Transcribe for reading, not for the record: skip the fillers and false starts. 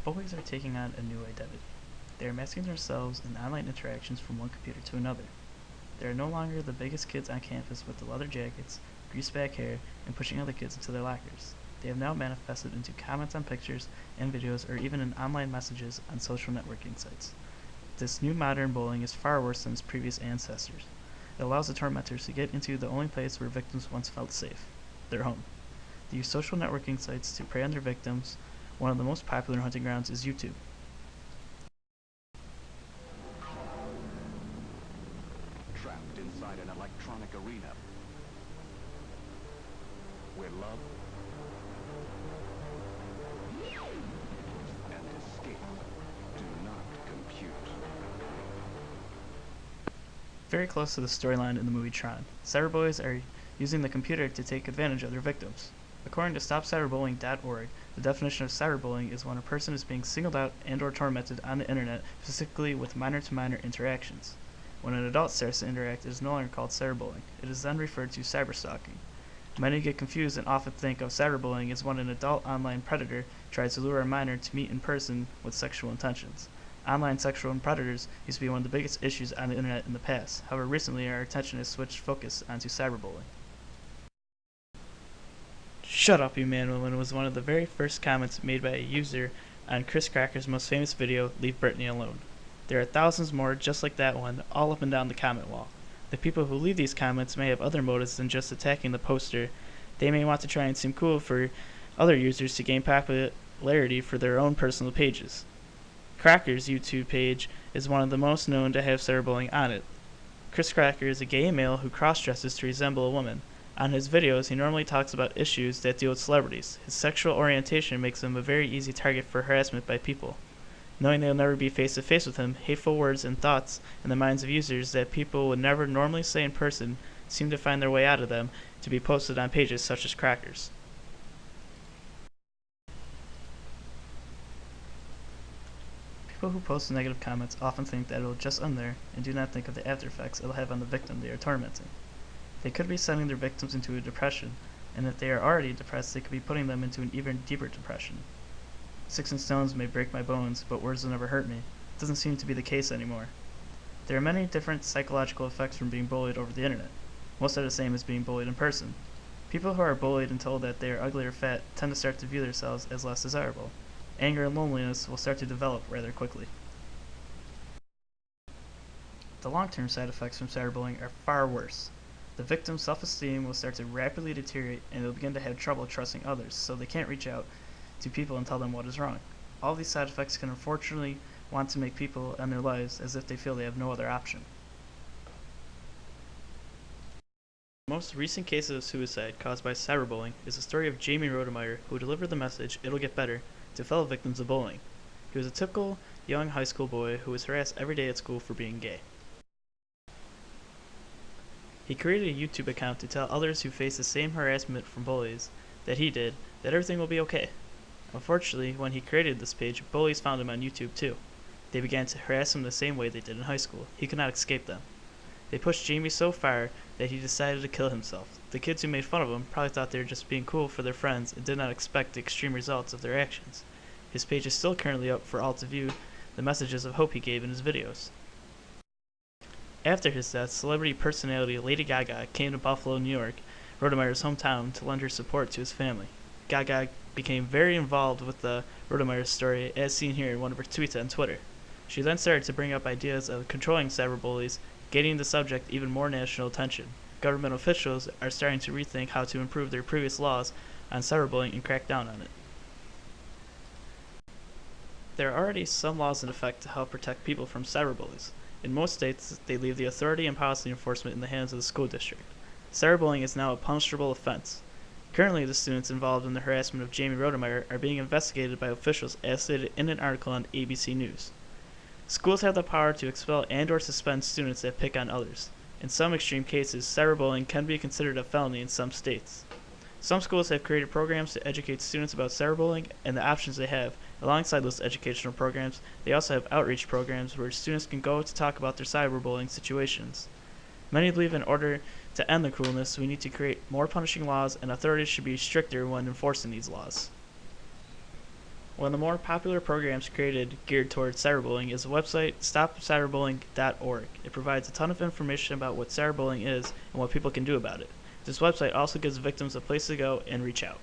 Bullies are taking on a new identity. They are masking themselves in online interactions from one computer to another. They are no longer the biggest kids on campus with the leather jackets, greased back hair, and pushing other kids into their lockers. They have now manifested into comments on pictures and videos or even in online messages on social networking sites. This new modern bullying is far worse than its previous ancestors. It allows the tormentors to get into the only place where victims once felt safe, their home. They use social networking sites to prey on their victims. One of the most popular hunting grounds is YouTube. Trapped inside an electronic arena where love and escape do not compute. Very close to the storyline in the movie Tron, cyberbullies are using the computer to take advantage of their victims. According to StopCyberbullying.org, the definition of cyberbullying is when a person is being singled out and or tormented on the internet, specifically with minor-to-minor interactions. When an adult starts to interact, it is no longer called cyberbullying. It is then referred to cyberstalking. Many get confused and often think of cyberbullying as when an adult online predator tries to lure a minor to meet in person with sexual intentions. Online sexual predators used to be one of the biggest issues on the internet in the past. However, recently our attention has switched focus onto cyberbullying. "Shut up, you man woman" was one of the very first comments made by a user on Chris Cracker's most famous video, Leave Britney Alone. There are thousands more just like that one, all up and down the comment wall. The people who leave these comments may have other motives than just attacking the poster. They may want to try and seem cool for other users to gain popularity for their own personal pages. Cracker's YouTube page is one of the most known to have cyberbullying on it. Chris Cracker is a gay male who cross-dresses to resemble a woman. On his videos, he normally talks about issues that deal with celebrities. His sexual orientation makes him a very easy target for harassment by people. Knowing they'll never be face-to-face with him, hateful words and thoughts in the minds of users that people would never normally say in person seem to find their way out of them to be posted on pages such as Cracker's. People who post negative comments often think that it will just end there and do not think of the after effects it will have on the victim they are tormenting. They could be sending their victims into a depression, and if they are already depressed, they could be putting them into an even deeper depression. "Sticks and stones may break my bones, but words will never hurt me." It doesn't seem to be the case anymore. There are many different psychological effects from being bullied over the internet. Most are the same as being bullied in person. People who are bullied and told that they are ugly or fat tend to start to view themselves as less desirable. Anger and loneliness will start to develop rather quickly. The long-term side effects from cyberbullying are far worse. The victim's self-esteem will start to rapidly deteriorate and they'll begin to have trouble trusting others, so they can't reach out to people and tell them what is wrong. All these side effects can unfortunately want to make people end their lives as if they feel they have no other option. The most recent case of suicide caused by cyberbullying is the story of Jamie Rodemeyer, who delivered the message, "It'll get better," to fellow victims of bullying. He was a typical young high school boy who was harassed every day at school for being gay. He created a YouTube account to tell others who face the same harassment from bullies that he did that everything will be okay. Unfortunately, when he created this page, bullies found him on YouTube too. They began to harass him the same way they did in high school. He could not escape them. They pushed Jamie so far that he decided to kill himself. The kids who made fun of him probably thought they were just being cool for their friends and did not expect the extreme results of their actions. His page is still currently up for all to view the messages of hope he gave in his videos. After his death, celebrity personality Lady Gaga came to Buffalo, New York, Rodemeyer's hometown, to lend her support to his family. Gaga became very involved with the Rodemeyer story, as seen here in one of her tweets on Twitter. She then started to bring up ideas of controlling cyberbullies, gaining the subject even more national attention. Government officials are starting to rethink how to improve their previous laws on cyberbullying and crack down on it. There are already some laws in effect to help protect people from cyberbullies. In most states, they leave the authority and policy enforcement in the hands of the school district. Cyberbullying is now a punishable offense. Currently, the students involved in the harassment of Jamie Rodemeyer are being investigated by officials, as stated in an article on ABC News. Schools have the power to expel and or suspend students that pick on others. In some extreme cases, cyberbullying can be considered a felony in some states. Some schools have created programs to educate students about cyberbullying and the options they have. Alongside those educational programs, they also have outreach programs where students can go to talk about their cyberbullying situations. Many believe in order to end the cruelness, we need to create more punishing laws, and authorities should be stricter when enforcing these laws. One of the more popular programs created geared towards cyberbullying is the website stopcyberbullying.org. It provides a ton of information about what cyberbullying is and what people can do about it. This website also gives victims a place to go and reach out.